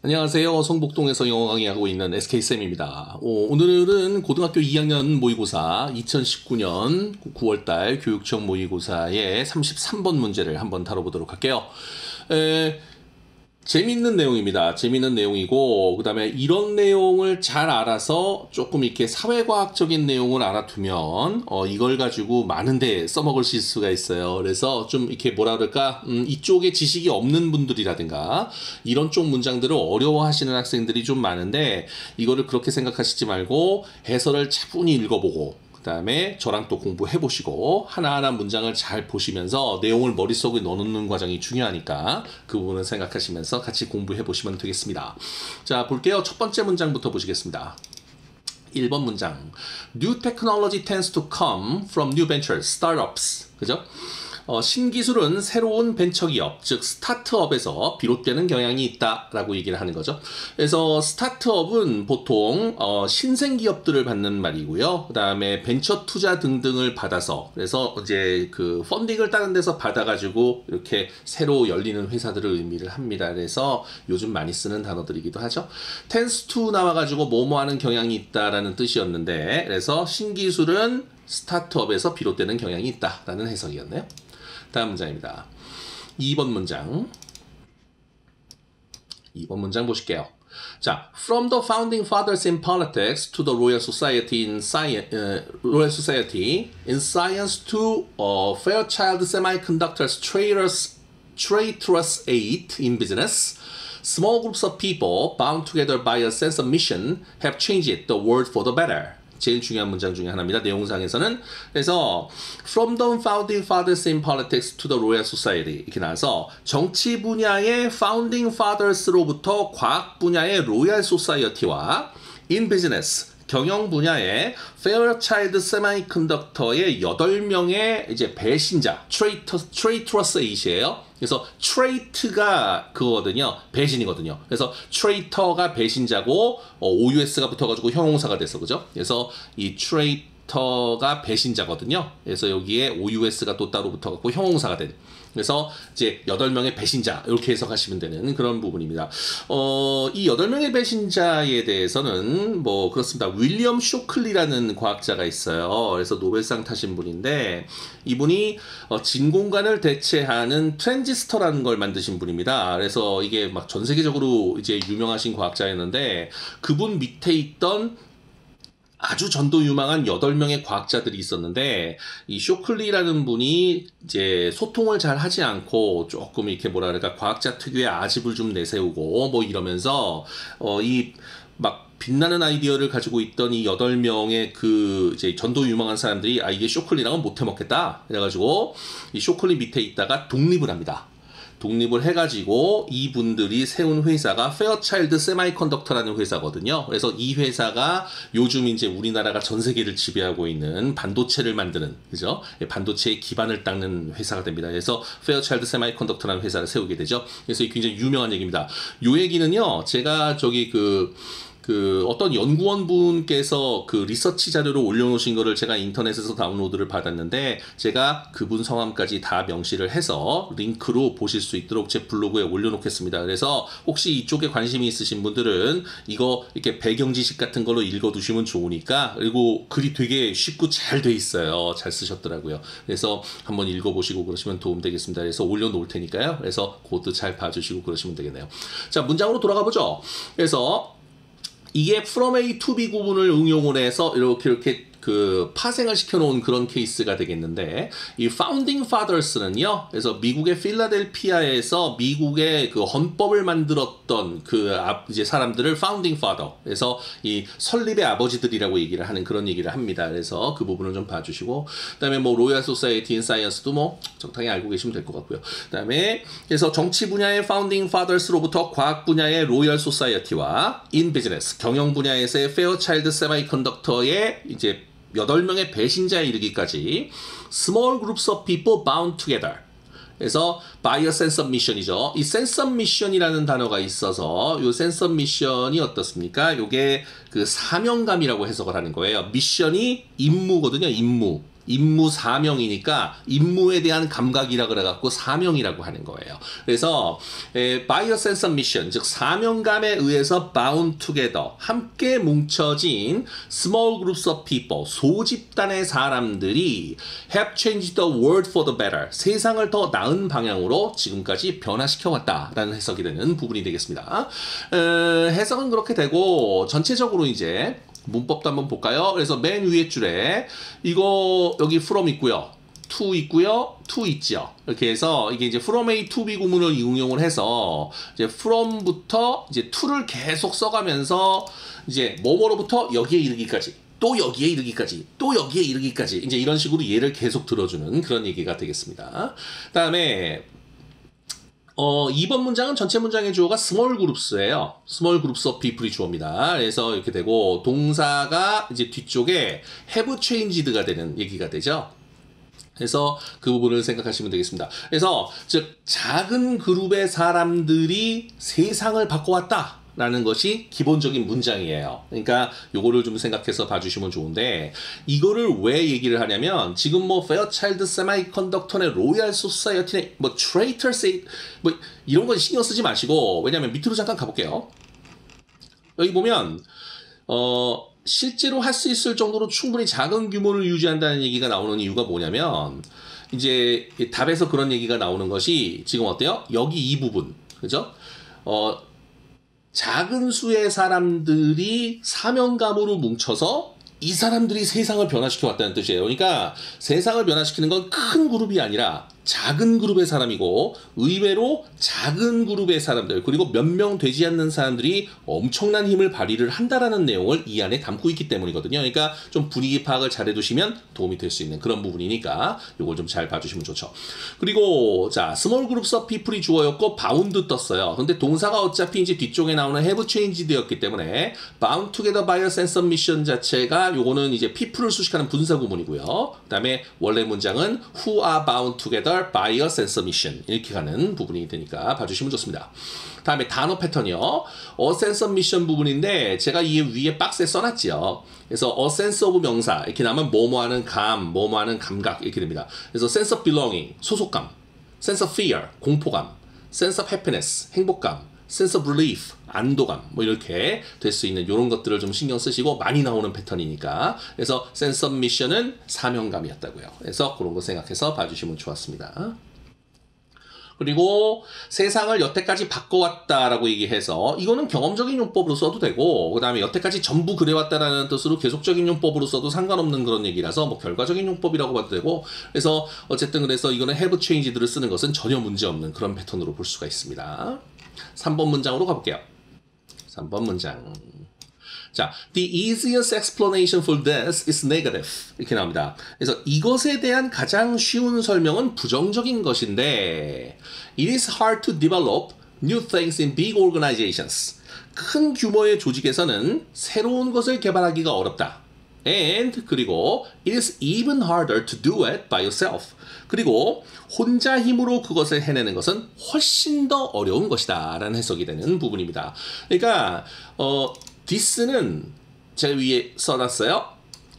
안녕하세요. 성북동에서 영어 강의하고 있는 SK쌤입니다. 오늘은 고등학교 2학년 모의고사 2019년 9월달 교육청 모의고사의 33번 문제를 한번 다뤄보도록 할게요. 재밌는 내용입니다. 재밌는 내용이고, 그 다음에 이런 내용을 잘 알아서 조금 이렇게 사회과학적인 내용을 알아두면, 이걸 가지고 많은데 써먹을 수가 있어요. 그래서 좀 이렇게 뭐라 그럴까, 이쪽에 지식이 없는 분들이라든가, 이런 쪽 문장들을 어려워하시는 학생들이 좀 많은데, 이거를 그렇게 생각하시지 말고, 해설을 차분히 읽어보고, 그 다음에 저랑 또 공부해 보시고 하나하나 문장을 잘 보시면서 내용을 머릿속에 넣어놓는 과정이 중요하니까 그 부분을 생각하시면서 같이 공부해 보시면 되겠습니다. 자, 볼게요. 첫 번째 문장부터 보시겠습니다. 1번 문장. New technology tends to come from new ventures, startups. 그죠? 신기술은 새로운 벤처기업, 즉 스타트업에서 비롯되는 경향이 있다라고 얘기를 하는 거죠. 그래서 스타트업은 보통 신생기업들을 받는 말이고요. 그 다음에 벤처 투자 등등을 받아서 그래서 이제 그 펀딩을 다른 데서 받아가지고 이렇게 새로 열리는 회사들을 의미를 합니다. 그래서 요즘 많이 쓰는 단어들이기도 하죠. tends to 나와가지고 뭐뭐하는 경향이 있다라는 뜻이었는데 그래서 신기술은 스타트업에서 비롯되는 경향이 있다라는 해석이었네요. 다음 문장입니다. 2번 문장. 2번 문장 보실게요. 자, from the founding fathers in politics to the Royal Society in science to Fairchild Semiconductor's traitorous aid in business, small groups of people bound together by a sense of mission have changed the world for the better. 제일 중요한 문장 중에 하나입니다. 내용상에서는. 그래서 From the founding fathers in politics to the Royal Society 이렇게 나와서 정치 분야의 founding fathers로부터 과학 분야의 로얄 소사이어티와 in business 경영 분야의 Fairchild Semiconductor의 8명의 이제 배신자, traitorous eight이에요. 그래서 trait가 그거거든요. 배신이거든요. 그래서 traitor가 배신자고 OUS가 붙어가지고 형용사가 됐어, 그죠? 그래서 이 traitor가 배신자거든요. 그래서 여기에 OUS가 또 따로 붙어갖고 형용사가 된. 그래서 이제 8명의 배신자 이렇게 해석하시면 되는 그런 부분입니다. 이 8명의 배신자에 대해서는 뭐 그렇습니다. 윌리엄 쇼클리라는 과학자가 있어요. 그래서 노벨상 타신 분인데 이분이 진공관을 대체하는 트랜지스터라는 걸 만드신 분입니다. 그래서 이게 막 전 세계적으로 이제 유명하신 과학자였는데 그분 밑에 있던 아주 전도 유망한 8명의 과학자들이 있었는데 이 쇼클리라는 분이 이제 소통을 잘 하지 않고 조금 이렇게 뭐라 그럴까 과학자 특유의 아집을 좀 내세우고 뭐 이러면서 이 막 빛나는 아이디어를 가지고 있던 이 8명의 그 이제 전도 유망한 사람들이 이게 쇼클리랑은 못 해먹겠다 그래가지고 이 쇼클리 밑에 있다가 독립을 합니다. 독립을 해가지고 이분들이 세운 회사가 페어차일드 세마이컨덕터라는 회사거든요. 그래서 이 회사가 요즘 이제 우리나라가 전 세계를 지배하고 있는 반도체를 만드는, 그죠? 반도체의 기반을 닦는 회사가 됩니다. 그래서 페어차일드 세마이컨덕터라는 회사를 세우게 되죠. 그래서 굉장히 유명한 얘기입니다. 요 얘기는요, 제가 저기 어떤 연구원 분께서 그 리서치 자료로 올려놓으신 거를 제가 인터넷에서 다운로드를 받았는데 제가 그분 성함까지 다 명시를 해서 링크로 보실 수 있도록 제 블로그에 올려놓겠습니다. 그래서 혹시 이쪽에 관심이 있으신 분들은 이거 이렇게 배경 지식 같은 걸로 읽어두시면 좋으니까 그리고 글이 되게 쉽고 잘 돼 있어요. 잘 쓰셨더라고요. 그래서 한번 읽어보시고 그러시면 도움되겠습니다. 그래서 올려놓을 테니까요. 그래서 그것도 잘 봐주시고 그러시면 되겠네요. 자, 문장으로 돌아가 보죠. 그래서 이게 from A to B 구분을 응용을 해서 이렇게 그 파생을 시켜놓은 그런 케이스가 되겠는데 이 founding fathers는요. 그래서 미국의 필라델피아에서 미국의 그 헌법을 만들었던 그 이제 사람들을 founding father. 그래서 이 설립의 아버지들이라고 얘기를 하는 그런 얘기를 합니다. 그래서 그 부분을 좀 봐주시고 그다음에 뭐 로얄 소사이어티 인 사이언스도 뭐 적당히 알고 계시면 될 것 같고요. 그다음에 그래서 정치 분야의 founding fathers로부터 과학 분야의 로얄 소사이어티와 in business 경영 분야에서의 페어차일드 세마이컨덕터의 이제 8명의 배신자에 이르기까지 small groups of people bound together 그래서 by a sense of mission이죠. 이 sense of mission이라는 단어가 있어서 이 sense of mission이 어떻습니까? 이게 그 사명감이라고 해석을 하는 거예요. 미션이 임무거든요. 임무. 임무 사명이니까 임무에 대한 감각이라 그래갖고 사명이라고 하는 거예요. 그래서 by a sense of mission, 즉 사명감에 의해서 bound together, 함께 뭉쳐진 small groups of people, 소집단의 사람들이 have changed the world for the better, 세상을 더 나은 방향으로 지금까지 변화시켜왔다라는 해석이 되는 부분이 되겠습니다. 해석은 그렇게 되고 전체적으로 이제 문법도 한번 볼까요? 그래서 맨 위에 줄에 이거 여기 from 있고요. to 있고요. to 있죠. 이렇게 해서 이게 이제 from A to B 구문을 응용을 해서 이제 from부터 이제 to를 계속 써가면서 이제 뭐뭐로부터 여기에 이르기까지, 또 여기에 이르기까지, 또 여기에 이르기까지, 이제 이런 식으로 얘를 계속 들어주는 그런 얘기가 되겠습니다. 그다음에 2번 문장은 전체 문장의 주어가 small groups예요. small groups of people이 주어입니다. 그래서 이렇게 되고 동사가 이제 뒤쪽에 have changed가 되는 얘기가 되죠. 그래서 그 부분을 생각하시면 되겠습니다. 그래서 즉 작은 그룹의 사람들이 세상을 바꿔왔다 라는 것이 기본적인 문장이에요. 그러니까 요거를 좀 생각해서 봐주시면 좋은데, 이거를 왜 얘기를 하냐면 지금 뭐 페어차일드 세마이컨덕터네 로얄 소사이어티네 뭐 트레이터스 뭐 이런 건 신경 쓰지 마시고, 왜냐면 밑으로 잠깐 가볼게요. 여기 보면 실제로 할 수 있을 정도로 충분히 작은 규모를 유지한다는 얘기가 나오는 이유가 뭐냐면, 이제 답에서 그런 얘기가 나오는 것이 지금 어때요? 여기 이 부분, 그죠? 작은 수의 사람들이 사명감으로 뭉쳐서 이 사람들이 세상을 변화시켜 왔다는 뜻이에요. 그러니까 세상을 변화시키는 건 큰 그룹이 아니라 작은 그룹의 사람이고, 의외로 작은 그룹의 사람들, 그리고 몇 명 되지 않는 사람들이 엄청난 힘을 발휘를 한다라는 내용을 이 안에 담고 있기 때문이거든요. 그러니까 좀 분위기 파악을 잘 해두시면 도움이 될 수 있는 그런 부분이니까 이걸 좀 잘 봐주시면 좋죠. 그리고 자, small groups of people이 주어였고 bound 떴어요. 근데 동사가 어차피 이제 뒤쪽에 나오는 have changed였기 때문에 bound together by a sense of mission 자체가 요거는 이제 people을 수식하는 분사 구문이고요. 그 다음에 원래 문장은 who are bound together by a sense of mission 이렇게 가는 부분이 되니까 봐주시면 좋습니다. 다음에 단어 패턴이요. a sense of mission 부분인데 제가 이 위에 박스에 써놨지요. 그래서 a sense of 명사 이렇게 나면 뭐뭐하는 감, 뭐뭐하는 감각 이렇게 됩니다. 그래서 sense of belonging 소속감, sense of fear 공포감, sense of happiness 행복감, sense of relief 안도감 뭐 이렇게 될 수 있는 이런 것들을 좀 신경 쓰시고, 많이 나오는 패턴이니까. 그래서 sense of mission은 사명감이었다고요. 그래서 그런 거 생각해서 봐주시면 좋았습니다. 그리고 세상을 여태까지 바꿔왔다라고 얘기해서 이거는 경험적인 용법으로 써도 되고, 그 다음에 여태까지 전부 그래왔다라는 뜻으로 계속적인 용법으로 써도 상관없는 그런 얘기라서 뭐 결과적인 용법이라고 봐도 되고, 그래서 어쨌든 그래서 이거는 have changed를 쓰는 것은 전혀 문제없는 그런 패턴으로 볼 수가 있습니다. 3번 문장으로 가볼게요. 3번 문장. 자, the easiest explanation for this is negative. 이렇게 나옵니다. 그래서 이것에 대한 가장 쉬운 설명은 부정적인 것인데, it is hard to develop new things in big organizations. 큰 규모의 조직에서는 새로운 것을 개발하기가 어렵다. And 그리고 it is even harder to do it by yourself. 그리고 혼자 힘으로 그것을 해내는 것은 훨씬 더 어려운 것이다 라는 해석이 되는 부분입니다. 그러니까 this는 제가 위에 써놨어요.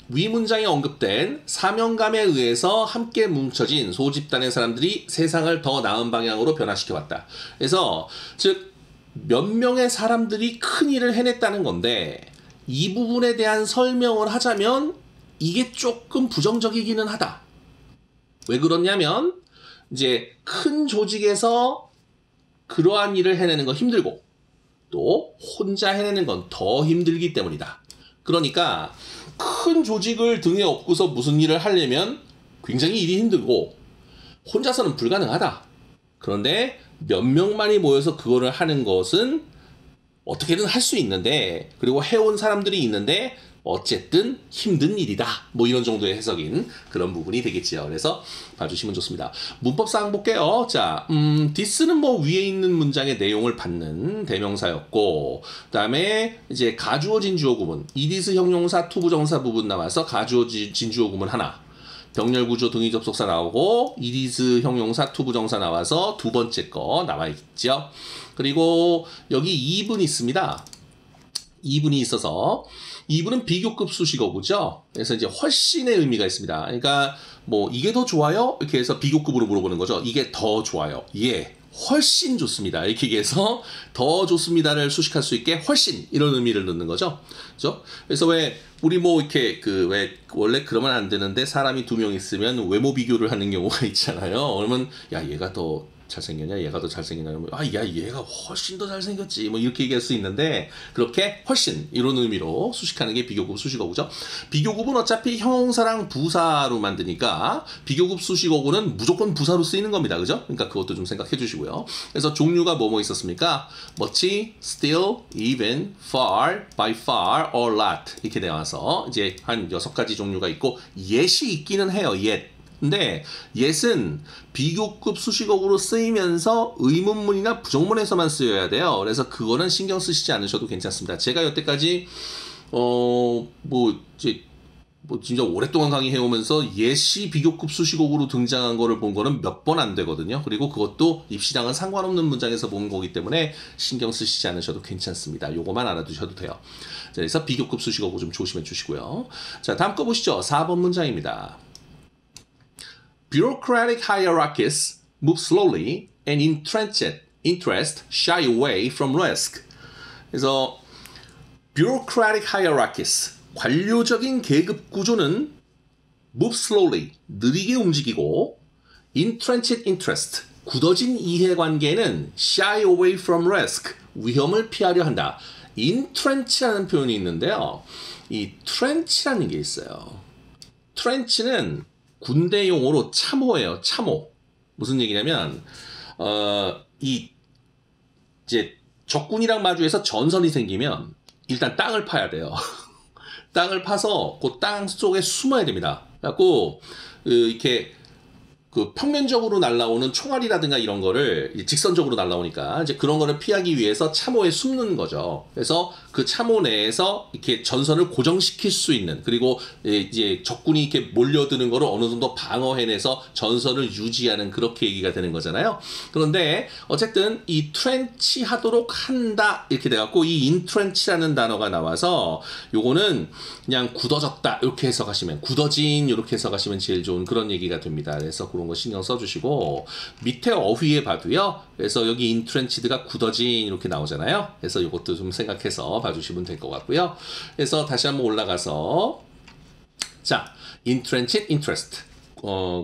위 문장에 언급된 사명감에 의해서 함께 뭉쳐진 소집단의 사람들이 세상을 더 나은 방향으로 변화시켜왔다. 그래서 즉 몇 명의 사람들이 큰 일을 해냈다는 건데, 이 부분에 대한 설명을 하자면 이게 조금 부정적이기는 하다. 왜 그러냐면 이제 큰 조직에서 그러한 일을 해내는 건 힘들고 또 혼자 해내는 건 더 힘들기 때문이다. 그러니까 큰 조직을 등에 업고서 무슨 일을 하려면 굉장히 일이 힘들고 혼자서는 불가능하다. 그런데 몇 명만이 모여서 그거를 하는 것은 어떻게든 할 수 있는데, 그리고 해온 사람들이 있는데 어쨌든 힘든 일이다. 뭐 이런 정도의 해석인 그런 부분이 되겠지요. 그래서 봐주시면 좋습니다. 문법상 볼게요. 자, this는 뭐 위에 있는 문장의 내용을 받는 대명사였고, 그 다음에 이제 가주어진 주어 구문, it is 형용사 투부정사 부분 나와서 가주어진 주어 구문 하나, 병렬 구조 등위 접속사 나오고 it is 형용사 투부정사 나와서 두 번째 거 나와 있죠. 그리고 여기 2분 있습니다. 이분이 있어서 이분은 비교급 수식어구죠. 그래서 이제 훨씬의 의미가 있습니다. 그러니까 뭐 이게 더 좋아요? 이렇게 해서 비교급으로 물어보는 거죠. 이게 더 좋아요. 예. 훨씬 좋습니다. 이렇게 얘기해서 더 좋습니다를 수식할 수 있게 훨씬 이런 의미를 넣는 거죠. 그죠? 그래서 왜 우리 뭐 이렇게 왜 원래 그러면 안 되는데 사람이 두 명 있으면 외모 비교를 하는 경우가 있잖아요. 그러면 야 얘가 더 잘생겼냐 얘가 더 잘생겼냐 그러면 야 얘가 훨씬 더 잘생겼지 뭐 이렇게 얘기할 수 있는데 그렇게 훨씬 이런 의미로 수식하는 게 비교급 수식어구죠. 비교급은 어차피 형용사랑 부사로 만드니까 비교급 수식어구는 무조건 부사로 쓰이는 겁니다. 그죠? 그러니까 그것도 좀 생각해 주시고요. 그래서 종류가 뭐 있었습니까? much, still, even, far, by far, a lot 이렇게 나와서 이제 한 6가지 종류가 있고 yet이 있기는 해요. yet. 근데 yes은 비교급 수식어구로 쓰이면서 의문문이나 부정문에서만 쓰여야 돼요. 그래서 그거는 신경 쓰시지 않으셔도 괜찮습니다. 제가 여태까지 진짜 오랫동안 강의해오면서 yes이 비교급 수식어구로 등장한 거를 본 거는 몇 번 안 되거든요. 그리고 그것도 입시랑은 상관없는 문장에서 본 거기 때문에 신경 쓰시지 않으셔도 괜찮습니다. 요거만 알아두셔도 돼요. 자, 그래서 비교급 수식어구 좀 조심해 주시고요. 자, 다음 거 보시죠. 4번 문장입니다. Bureaucratic hierarchies move slowly and entrenched interest shy away from risk. 그래서 bureaucratic hierarchies, 관료적인 계급 구조는 move slowly, 느리게 움직이고 entrenched interest, 굳어진 이해관계는 shy away from risk, 위험을 피하려 한다. entrench라는 표현이 있는데요. 이 trench라는 게 있어요. trench는 군대 용어로 참호예요. 참호. 무슨 얘기냐면 이제 적군이랑 마주해서 전선이 생기면 일단 땅을 파야 돼요. 땅을 파서 그 땅 속에 숨어야 됩니다. 그래갖고 이렇게 평면적으로 날아오는 총알이라든가 이런 거를 직선적으로 날아오니까 이제 그런 거를 피하기 위해서 참호에 숨는 거죠. 그래서 그 참호 내에서 이렇게 전선을 고정시킬 수 있는, 그리고 이제 적군이 이렇게 몰려드는 거를 어느 정도 방어해내서 전선을 유지하는, 그렇게 얘기가 되는 거잖아요. 그런데 어쨌든 이 트렌치 하도록 한다 이렇게 돼갖고 이 인트렌치라는 단어가 나와서 요거는 그냥 굳어졌다 이렇게 해석하시면, 굳어진 이렇게 해석하시면 제일 좋은 그런 얘기가 됩니다. 그래서 그런 거 신경 써주시고, 밑에 어휘에 봐도요. 그래서 여기 인트렌치드가 굳어진 이렇게 나오잖아요. 그래서 이것도 좀 생각해서 봐주시면 될 것 같고요. 그래서 다시 한번 올라가서, 자, entrenched interest.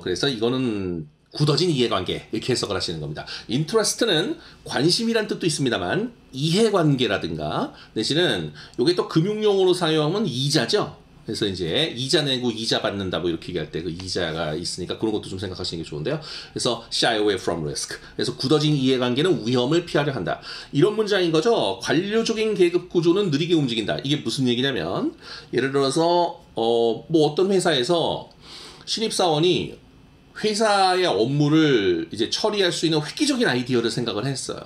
그래서 이거는 굳어진 이해관계 이렇게 해석을 하시는 겁니다. interest는 관심이란 뜻도 있습니다만 이해관계라든가 내지는 이게 또 금융용어로 사용하면 이자죠. 그래서 이제 이자 내고 이자 받는다 뭐 이렇게 얘기할 때 그 이자가 있으니까 그런 것도 좀 생각하시는 게 좋은데요. 그래서 shy away from risk. 그래서 굳어진 이해관계는 위험을 피하려 한다. 이런 문장인 거죠. 관료적인 계급 구조는 느리게 움직인다. 이게 무슨 얘기냐면, 예를 들어서 뭐 어떤 회사에서 신입사원이 회사의 업무를 이제 처리할 수 있는 획기적인 아이디어를 생각을 했어요.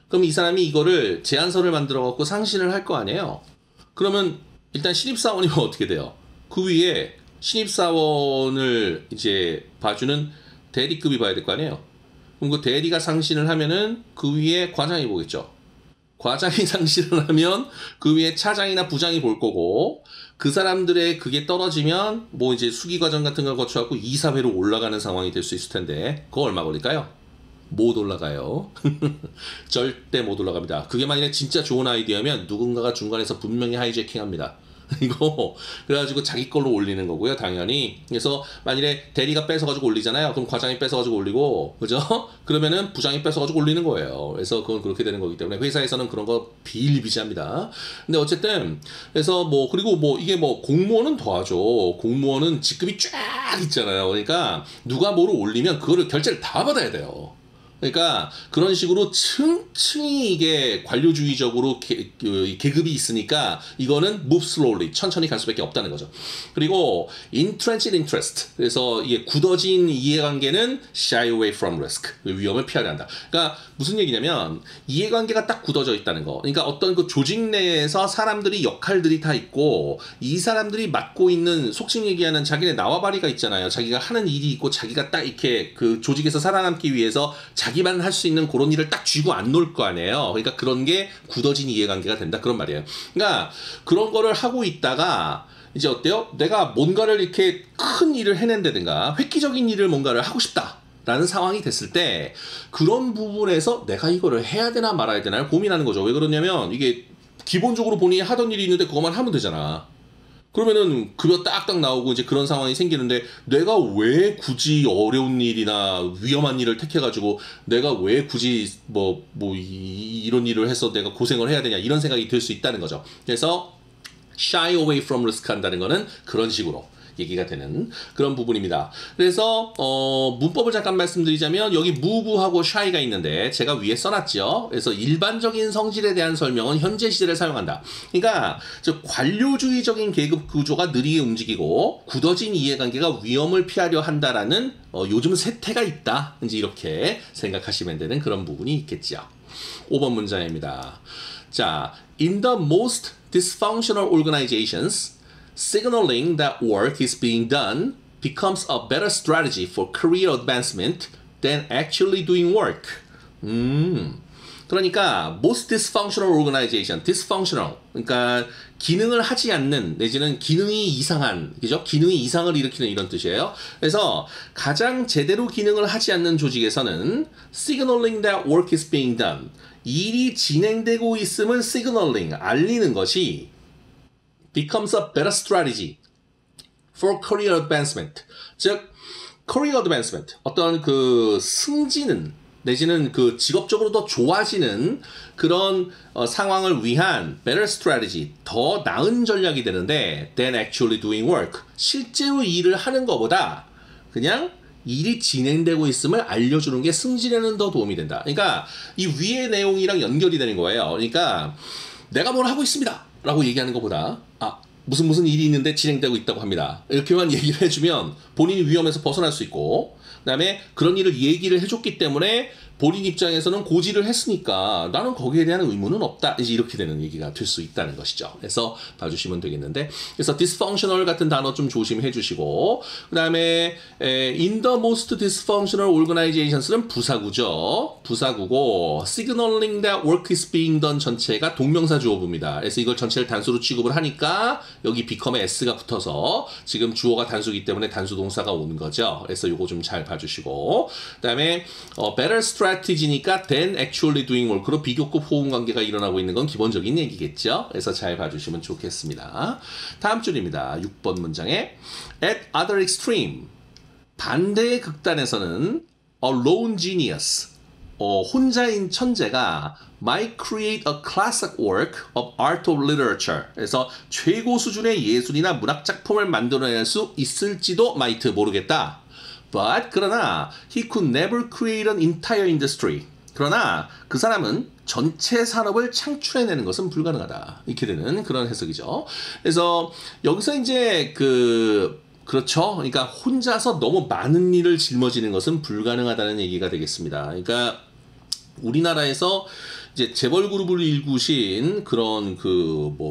그럼 이 사람이 이거를 제안서를 만들어 갖고 상신을 할 거 아니에요. 그러면 일단 신입사원이면 어떻게 돼요? 그 위에 신입사원을 이제 봐주는 대리급이 봐야 될 거 아니에요? 그럼 그 대리가 상신을 하면은 그 위에 과장이 보겠죠? 과장이 상신을 하면 그 위에 차장이나 부장이 볼 거고, 그 사람들의 그게 떨어지면 뭐 이제 수기 과정 같은 걸 거쳐갖고 이사회로 올라가는 상황이 될 수 있을 텐데, 그거 얼마 걸릴까요? 못 올라가요. 절대 못 올라갑니다. 그게 만약에 진짜 좋은 아이디어면 누군가가 중간에서 분명히 하이제킹합니다. 이거 그래가지고 자기 걸로 올리는 거고요, 당연히. 그래서 만일에 대리가 뺏어가지고 올리잖아요. 그럼 과장이 뺏어가지고 올리고, 그죠? 그러면은 부장이 뺏어가지고 올리는 거예요. 그래서 그건 그렇게 되는 거기 때문에 회사에서는 그런 거 비일비재합니다. 근데 어쨌든 그래서 뭐, 그리고 뭐 이게 뭐 공무원은 더하죠. 공무원은 직급이 쫙 있잖아요. 그러니까 누가 뭐를 올리면 그거를 결제를 다 받아야 돼요. 그러니까 그런 식으로 층층이 이게 관료주의적으로 계급이 있으니까 이거는 move slowly, 천천히 갈 수밖에 없다는 거죠. 그리고 entrenched interest, 그래서 이게 굳어진 이해관계는 shy away from risk, 위험을 피하려 한다. 그러니까 무슨 얘기냐면 이해관계가 딱 굳어져 있다는 거. 그러니까 어떤 그 조직 내에서 사람들이 역할들이 다 있고, 이 사람들이 맡고 있는, 속칭 얘기하는 자기네 나와바리가 있잖아요. 자기가 하는 일이 있고 자기가 딱 이렇게 그 조직에서 살아남기 위해서 자기 자기만 할 수 있는 그런 일을 딱 쥐고 안 놀 거 아니에요. 그러니까 그런 게 굳어진 이해관계가 된다 그런 말이에요. 그러니까 그런 거를 하고 있다가 이제 어때요? 내가 뭔가를 이렇게 큰 일을 해낸다든가 획기적인 일을 뭔가를 하고 싶다 라는 상황이 됐을 때 그런 부분에서 내가 이거를 해야 되나 말아야 되나 고민하는 거죠. 왜 그러냐면 이게 기본적으로 본인이 하던 일이 있는데 그것만 하면 되잖아. 그러면은 급여 딱딱 나오고 이제 그런 상황이 생기는데 내가 왜 굳이 어려운 일이나 위험한 일을 택해가지고 내가 왜 굳이 이런 일을 해서 내가 고생을 해야 되냐 이런 생각이 들 수 있다는 거죠. 그래서 shy away from risk 한다는 거는 그런 식으로 얘기가 되는 그런 부분입니다. 그래서 문법을 잠깐 말씀드리자면 여기 move하고 shy가 있는데 제가 위에 써놨죠. 그래서 일반적인 성질에 대한 설명은 현재 시제를 사용한다. 그러니까 즉 관료주의적인 계급 구조가 느리게 움직이고 굳어진 이해관계가 위험을 피하려 한다라는 요즘 세태가 있다. 이제 이렇게 생각하시면 되는 그런 부분이 있겠죠. 5번 문장입니다. 자, in the most dysfunctional organizations, signaling that work is being done becomes a better strategy for career advancement than actually doing work. 그러니까 most dysfunctional organization, dysfunctional 그러니까 기능을 하지 않는 내지는 기능이 이상한 그죠? 기능이 이상을 일으키는 이런 뜻이에요. 그래서 가장 제대로 기능을 하지 않는 조직에서는 signaling that work is being done 일이 진행되고 있음을 signaling 알리는 것이 becomes a better strategy for career advancement. 즉, career advancement, 어떤 그 승진은 내지는 그 직업적으로 더 좋아지는 그런 상황을 위한 better strategy, 더 나은 전략이 되는데 than actually doing work. 실제로 일을 하는 것보다 그냥 일이 진행되고 있음을 알려주는 게 승진에는 더 도움이 된다. 그러니까 이 위의 내용이랑 연결이 되는 거예요. 그러니까 내가 뭘 하고 있습니다. 라고 얘기하는 것보다 무슨 일이 있는데 진행되고 있다고 합니다. 이렇게만 얘기를 해주면 본인이 위험에서 벗어날 수 있고 그 다음에 그런 일을 얘기를 해줬기 때문에 본인 입장에서는 고지를 했으니까 나는 거기에 대한 의무는 없다. 이제 이렇게 되는 얘기가 될 수 있다는 것이죠. 그래서 봐주시면 되겠는데 그래서 dysfunctional 같은 단어 좀 조심해 주시고 그 다음에 in the most dysfunctional organisations는 부사구죠. 부사구고 signaling that work is being done 전체가 동명사 주어부입니다. 그래서 이걸 전체를 단수로 취급을 하니까 여기 become에 s가 붙어서 지금 주어가 단수이기 때문에 단수 동사가 오는 거죠. 그래서 이거 좀 잘 봐주시고 그 다음에 better strategy니까 than actually doing work로 비교급 호응 관계가 일어나고 있는 건 기본적인 얘기겠죠. 그래서 잘 봐주시면 좋겠습니다. 다음 줄입니다. 6번 문장에 at other extreme 반대의 극단에서는 a lone genius 혼자인 천재가 might create a classic work of art or literature 그래서 최고 수준의 예술이나 문학 작품을 만들어낼 수 있을지도 might 모르겠다. But 그러나 he could never create an entire industry. 그러나 그 사람은 전체 산업을 창출해내는 것은 불가능하다. 이렇게 되는 그런 해석이죠. 그래서 여기서 이제 그렇죠. 그러니까 혼자서 너무 많은 일을 짊어지는 것은 불가능하다는 얘기가 되겠습니다. 그러니까 우리나라에서 이제 재벌 그룹을 일구신 그런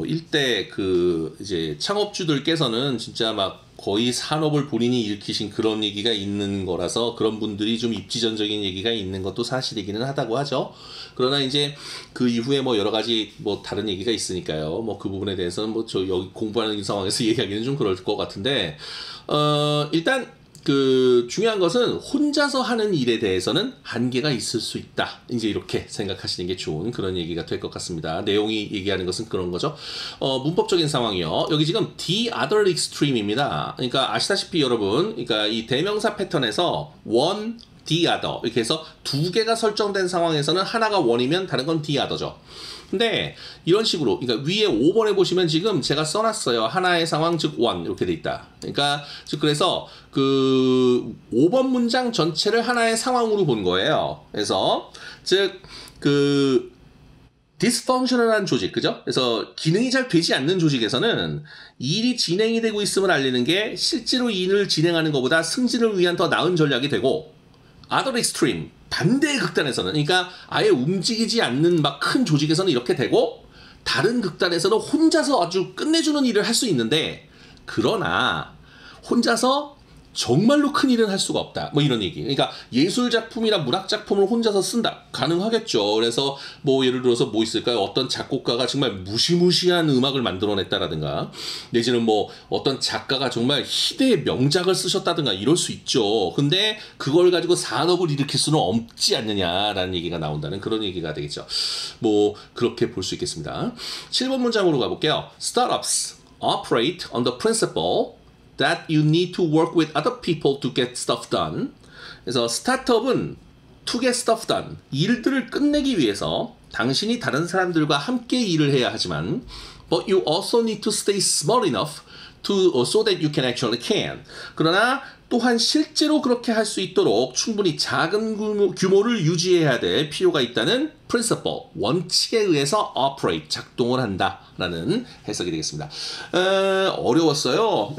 일대 이제 창업주들께서는 진짜 막 거의 산업을 본인이 일으키신 그런 얘기가 있는 거라서 그런 분들이 좀 입지전적인 얘기가 있는 것도 사실이기는 하다고 하죠. 그러나 이제 그 이후에 여러 가지 다른 얘기가 있으니까요. 그 부분에 대해서는 저 여기 공부하는 상황에서 얘기하기는 좀 그럴 것 같은데, 일단 중요한 것은 혼자서 하는 일에 대해서는 한계가 있을 수 있다. 이제 이렇게 생각하시는 게 좋은 그런 얘기가 될 것 같습니다. 내용이 얘기하는 것은 그런 거죠. 문법적인 상황이요. 여기 지금 the other extreme입니다. 그러니까 아시다시피 여러분, 그러니까 이 대명사 패턴에서 one, the other 이렇게 해서 두 개가 설정된 상황에서는 하나가 one이면 다른 건 the other죠. 근데 이런 식으로 그러니까 위에 5번에 보시면 지금 제가 써놨어요. 하나의 상황 즉 one 이렇게 돼 있다. 그러니까 즉 그래서 5번 문장 전체를 하나의 상황으로 본 거예요. 그래서 즉 dysfunctional한 조직, 그죠? 그래서 기능이 잘 되지 않는 조직에서는 일이 진행이 되고 있음을 알리는 게 실제로 일을 진행하는 것보다 승진을 위한 더 나은 전략이 되고 other extreme 반대의 극단에서는 그러니까 아예 움직이지 않는 막 큰 조직에서는 이렇게 되고 다른 극단에서는 혼자서 아주 끝내주는 일을 할 수 있는데 그러나 혼자서 정말로 큰 일은 할 수가 없다. 뭐 이런 얘기. 그러니까 예술 작품이나 문학 작품을 혼자서 쓴다. 가능하겠죠. 그래서 뭐 예를 들어서 뭐 있을까요? 어떤 작곡가가 정말 무시무시한 음악을 만들어냈다라든가, 내지는 뭐 어떤 작가가 정말 희대의 명작을 쓰셨다든가 이럴 수 있죠. 근데 그걸 가지고 산업을 일으킬 수는 없지 않느냐라는 얘기가 나온다는 그런 얘기가 되겠죠. 뭐 그렇게 볼 수 있겠습니다. 7번 문장으로 가볼게요. Startups operate on the principle that you need to work with other people to get stuff done. 그래서 스타트업은 to get stuff done, 일들을 끝내기 위해서 당신이 다른 사람들과 함께 일을 해야 하지만 but you also need to stay smart enough so that you can actually can. 그러나 또한 실제로 그렇게 할 수 있도록 충분히 작은 규모를 유지해야 될 필요가 있다는 principle, 원칙에 의해서 operate, 작동을 한다라는 해석이 되겠습니다. 어려웠어요.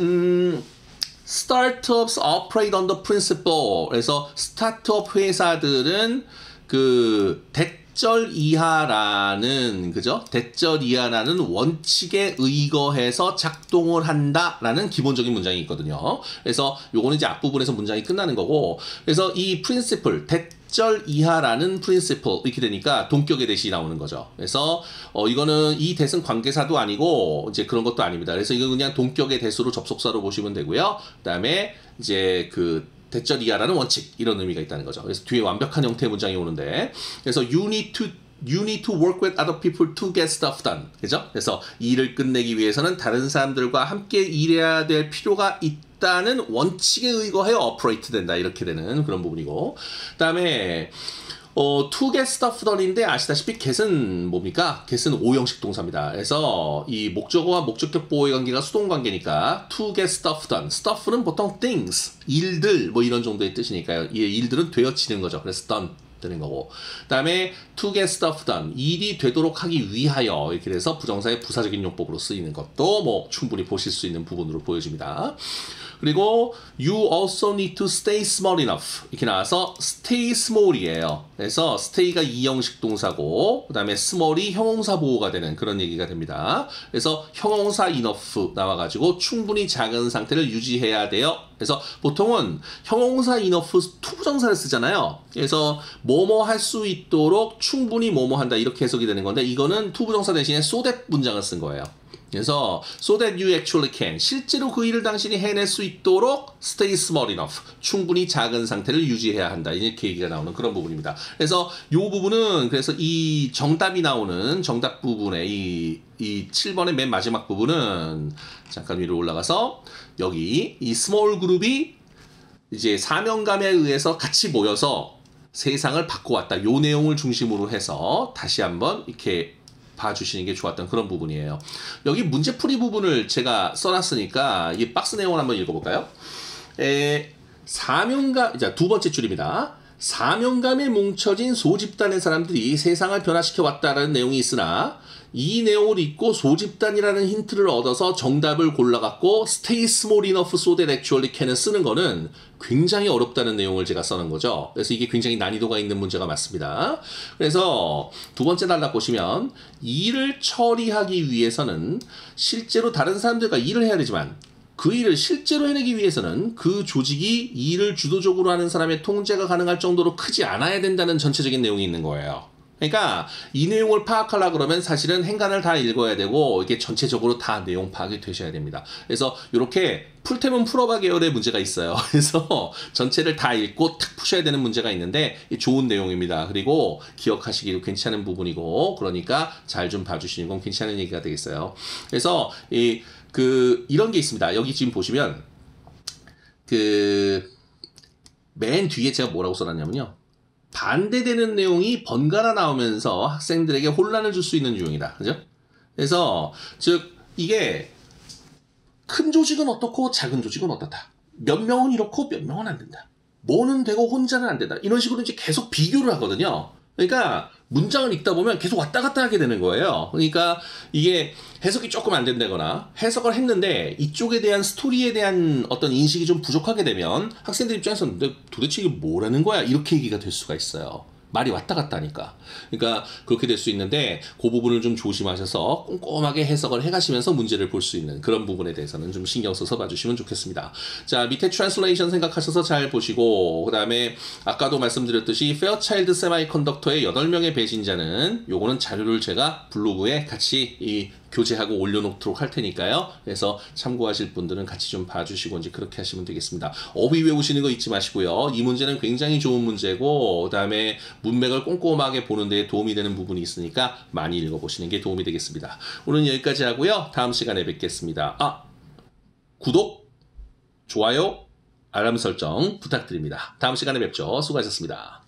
Startups operate on the principle. 그래서 스타트업 회사들은 그 대절 이하라는, 그죠? 대절 이하라는 원칙에 의거해서 작동을 한다라는 기본적인 문장이 있거든요. 그래서 요거는 이제 앞부분에서 문장이 끝나는 거고, 그래서 이 principle, 대절 이하라는 principle 이렇게 되니까 동격의 대시 나오는 거죠. 그래서 이거는 이 대은 관계사도 아니고 이제 그런 것도 아닙니다. 그래서 이거 그냥 동격의 대수로 접속사로 보시면 되고요. 그다음에 이제 그 대절 이하라는 원칙, 이런 의미가 있다는 거죠. 그래서 뒤에 완벽한 형태의 문장이 오는데, 그래서 you need to work with other people to get stuff done. 그죠? 그래서 일을 끝내기 위해서는 다른 사람들과 함께 일해야 될 필요가 있다는 원칙에 의거하여 operate 된다. 이렇게 되는 그런 부분이고, 그다음에 to get stuff done인데 아시다시피 get은 뭡니까? get은 오형식 동사입니다. 그래서 이 목적어와 목적격 보호의 관계가 수동 관계니까 to get stuff done. stuff는 보통 things, 일들 뭐 이런 정도의 뜻이니까요. 이 일들은 되어지는 거죠. 그래서 done 되는 거고, 그 다음에 to get stuff done, 일이 되도록 하기 위하여, 이렇게 돼서 부정사의 부사적인 용법으로 쓰이는 것도 뭐 충분히 보실 수 있는 부분으로 보여집니다. 그리고 you also need to stay small enough 이렇게 나와서 stay small이에요. 그래서 stay가 이형식 동사고, 그 다음에 small이 형용사 보호가 되는 그런 얘기가 됩니다. 그래서 형용사 enough 나와가지고 충분히 작은 상태를 유지해야 돼요. 그래서 보통은 형용사 enough 투부정사를 쓰잖아요. 그래서 뭐뭐 할 수 있도록 충분히 뭐뭐 한다 이렇게 해석이 되는 건데, 이거는 투부정사 대신에 so that 문장을 쓴 거예요. 그래서 so that you actually can, 실제로 그 일을 당신이 해낼 수 있도록 stay small enough, 충분히 작은 상태를 유지해야 한다, 이렇게 얘기가 나오는 그런 부분입니다. 그래서 이 부분은, 그래서 이 정답이 나오는 정답 부분에 이 7번의 맨 마지막 부분은 잠깐 위로 올라가서 여기 이 small 그룹이 이제 사명감에 의해서 같이 모여서 세상을 바꿔왔다, 요 내용을 중심으로 해서 다시 한번 이렇게 봐주시는 게 좋았던 그런 부분이에요. 여기 문제풀이 부분을 제가 써놨으니까 이 박스 내용을 한번 읽어볼까요? 사명감, 자, 두 번째 줄입니다. 사명감에 뭉쳐진 소집단의 사람들이 세상을 변화시켜 왔다라는 내용이 있으나, 이 내용을 읽고 소집단이라는 힌트를 얻어서 정답을 골라갖고 stay small enough so that actually can을 쓰는 거는 굉장히 어렵다는 내용을 제가 써놓은 거죠. 그래서 이게 굉장히 난이도가 있는 문제가 맞습니다. 그래서 두 번째 단락 보시면, 일을 처리하기 위해서는 실제로 다른 사람들과 일을 해야 되지만 그 일을 실제로 해내기 위해서는 그 조직이 일을 주도적으로 하는 사람의 통제가 가능할 정도로 크지 않아야 된다는 전체적인 내용이 있는 거예요. 그러니까 이 내용을 파악하려고 그러면 사실은 행간을 다 읽어야 되고, 이게 전체적으로 다 내용 파악이 되셔야 됩니다. 그래서 이렇게 풀템은 풀어봐 계열의 문제가 있어요. 그래서 전체를 다 읽고 탁 푸셔야 되는 문제가 있는데 좋은 내용입니다. 그리고 기억하시기도 괜찮은 부분이고, 그러니까 잘 좀 봐주시는 건 괜찮은 얘기가 되겠어요. 그래서 이런 게 있습니다. 여기 지금 보시면 맨 뒤에 제가 뭐라고 써놨냐면요, 반대되는 내용이 번갈아 나오면서 학생들에게 혼란을 줄 수 있는 유형이다. 그죠? 그래서 즉 이게 큰 조직은 어떻고 작은 조직은 어떻다, 몇 명은 이렇고 몇 명은 안 된다, 뭐는 되고 혼자는 안 된다, 이런 식으로 이제 계속 비교를 하거든요. 그러니까 문장을 읽다 보면 계속 왔다 갔다 하게 되는 거예요. 그러니까 이게 해석이 조금 안 된다거나, 해석을 했는데 이쪽에 대한 스토리에 대한 어떤 인식이 좀 부족하게 되면 학생들 입장에서는 도대체 이게 뭐라는 거야, 이렇게 얘기가 될 수가 있어요. 말이 왔다 갔다 하니까. 그러니까 그렇게 될 수 있는데 그 부분을 좀 조심하셔서 꼼꼼하게 해석을 해가시면서 문제를 볼 수 있는 그런 부분에 대해서는 좀 신경 써서 봐주시면 좋겠습니다. 자, 밑에 트랜슬레이션 생각하셔서 잘 보시고, 그 다음에 아까도 말씀드렸듯이 페어차일드 세마이컨덕터의 8명의 배신자는 요거는 자료를 제가 블로그에 같이 교재하고 올려놓도록 할 테니까요. 그래서 참고하실 분들은 같이 좀 봐주시고 이제 그렇게 하시면 되겠습니다. 어휘 외우시는 거 잊지 마시고요. 이 문제는 굉장히 좋은 문제고, 그 다음에 문맥을 꼼꼼하게 보는 데 도움이 되는 부분이 있으니까 많이 읽어보시는 게 도움이 되겠습니다. 오늘은 여기까지 하고요. 다음 시간에 뵙겠습니다. 구독, 좋아요, 알람 설정 부탁드립니다. 다음 시간에 뵙죠. 수고하셨습니다.